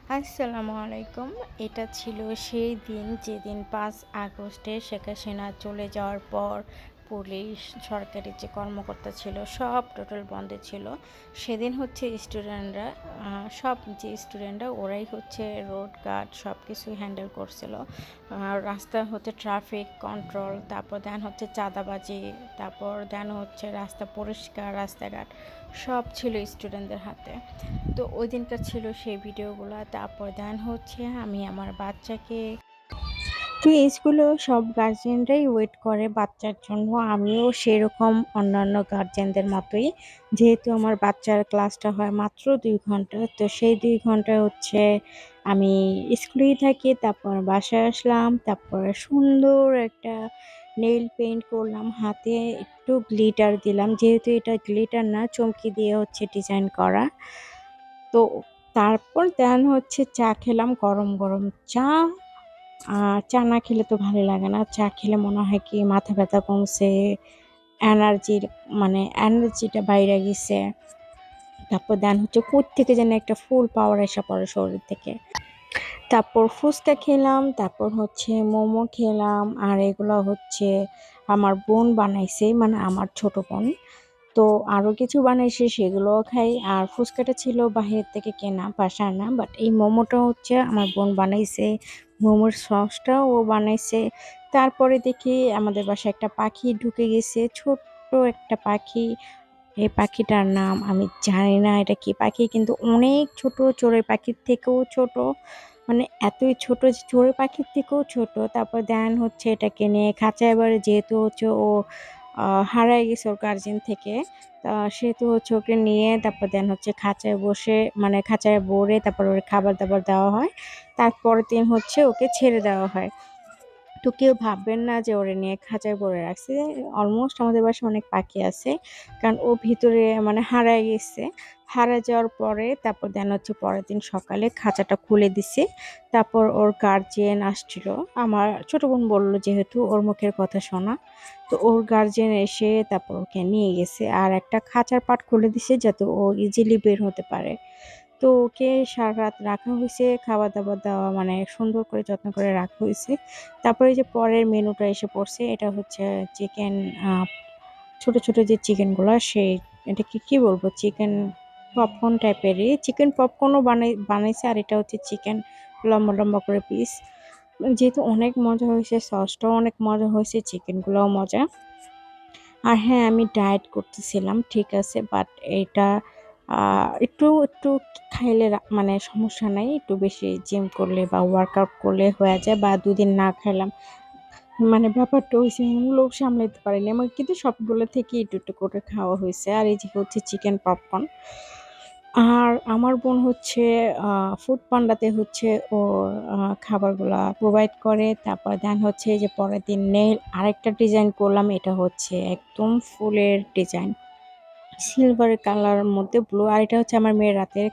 আসসালামু আলাইকুম। এটা ছিল সেই দিন যেদিন ৫ আগস্টে শেখ হাসিনা চলে যাওয়ার পর পুলিশ, সরকারি যে কর্মকর্তা ছিল সব টোটাল বন্ধ ছিল। সেদিন হচ্ছে স্টুডেন্টরা সব যে স্টুডেন্টরা ওরাই হচ্ছে রোড গার্ড সব কিছুই হ্যান্ডেল করছিল। রাস্তা হচ্ছে ট্রাফিক কন্ট্রোল, তারপর দেন হচ্ছে চাঁদাবাজি, তারপর দেন হচ্ছে রাস্তা পরিষ্কার, রাস্তাঘাট সব ছিল স্টুডেন্টদের হাতে। তো ওই দিনকার ছিল সেই ভিডিওগুলো। তারপর দেন হচ্ছে আমি আমার বাচ্চাকে তো স্কুলেও সব গার্জিয়ানরাই ওয়েট করে বাচ্চার জন্য। আমিও সেরকম অন্যান্য গার্জিয়ানদের মতোই। যেহেতু আমার বাচ্চার ক্লাসটা হয় মাত্র ২ ঘন্টা। তো সেই ২ ঘন্টা হচ্ছে আমি স্কুলেই থাকি। তারপর বাসায় আসলাম। তারপরে সুন্দর একটা নেইল পেইন্ট করলাম। হাতে একটু গ্লিটার দিলাম। যেহেতু এটা গ্লিটার না, চমকি দিয়ে হচ্ছে ডিজাইন করা। তো তারপর দেন হচ্ছে চা খেলাম, গরম, গরম চা। চা না খেলে তো ভালো লাগে না। চা খেলে মনে হয় কি মাথা ব্যথা কমছে, এনার্জির এনার্জিটা বাইরে গেছে। তারপর দেন হচ্ছে কোত্থেকে যেন একটা ফুল পাওয়ার এসে পড়ে শরীর থেকে। তারপর ফুচকা খেলাম, তারপর হচ্ছে মোমো খেলাম। আর এগুলো হচ্ছে আমার বোন বানাইছে, মানে আমার ছোট বোন। তো আরো কিছু বানাইছে সেগুলোও খাই। আর ফুচকাটা ছিল বাহির থেকে কেনা, বাসার না। বাট এই মোমোটা হচ্ছে আমার বোন বানাইছে। মোমোর সসটাও ও বানাইছে। তারপরে দেখি আমাদের বাসায় একটা পাখি ঢুকে গেছে, ছোট্ট একটা পাখি। এই পাখিটার নাম আমি জানি না এটা কি পাখি, কিন্তু অনেক ছোট, চড়ুই পাখির থেকেও ছোট। মানে এতই ছোট যে চড়ুই পাখির থেকেও ছোট। তারপর দেন হচ্ছে এটাকে নিয়ে খাঁচায়, এবারে যেহেতু হচ্ছে ও হারায় গেছে ওর গার্জেন থেকে। তা সেহেতু হচ্ছে ওকে নিয়ে তারপর দেন হচ্ছে খাঁচায় বসে, মানে খাঁচায় ভরে তারপর ওর খাবার দাবার দেওয়া হয়। তারপরের দিন হচ্ছে ওকে ছেড়ে দেওয়া হয়। তো কেউ ভাববেন না যে ওরে নিয়ে খাঁচায় ভরে রাখছে। অলমোস্ট আমাদের বাসায় অনেক পাখি আছে। কারণ ও ভিতরে মানে হারায় গেছে। হারায় যাওয়ার পরে তারপর দেন হচ্ছে পরের দিন সকালে খাঁচাটা খুলে দিছে। তারপর ওর গার্জিয়ান আসছিল। আমার ছোট বোন বলল যেহেতু ওর মুখের কথা শোনা। তো ওর গার্জিয়ান এসে তারপর ওকে নিয়ে গেছে। আর একটা খাঁচার পাট খুলে দিছে যাতে ও ইজিলি বের হতে পারে। তো ওকে সারারাত রাখা হইছে, খাবার-দাবার দেওয়া মানে সুন্দর করে যত্ন করে রাখা হইছে। তারপরে এই যে পরের মেনুটা এসে পড়ছে, এটা হচ্ছে চিকেন, আ ছোট, ছোট যে চিকেনগুলা সেই এটাকে কি বলবো? চিকেন পপকর্ন টাইপেরই। চিকেন পপকর্নও বানাইছে, আর এটা হচ্ছে চিকেন লম্বা, লম্বা করে পিস। যেহেতু অনেক মজা হয়েছে, সসটাও অনেক মজা হয়েছে, চিকেনগুলাও মজা। আর হ্যাঁ, আমি ডায়েট করতেছিলাম, ঠিক আছে। বাট এটা একটু খাইলে মানে সমস্যা নাই। একটু বেশি জিম করলে বা ওয়ার্কআউট করলে হয়ে যায়, বা ২ দিন না খাইলাম। মানে ব্যাপারটা হইছে লোভ সামলাইতে পারিনি। আমার কিন্তু সবগুলো থেকে একটু করে খাওয়া হইছে। আর এই যে হচ্ছে চিকেন পপকর্ন। আর আমার বোন হচ্ছে আ ফুড পান্ডাতে হচ্ছে ওর খাবারগুলা প্রোভাইড করে। তারপর দেন হচ্ছে এই যে পরের দিন নেইল আরেকটা ডিজাইন করলাম। এটা হচ্ছে একদম ফুলের ডিজাইন। সিলভার কালার মধ্যে ব্লু। আর এটা হচ্ছে আমার মেয়ের রাতের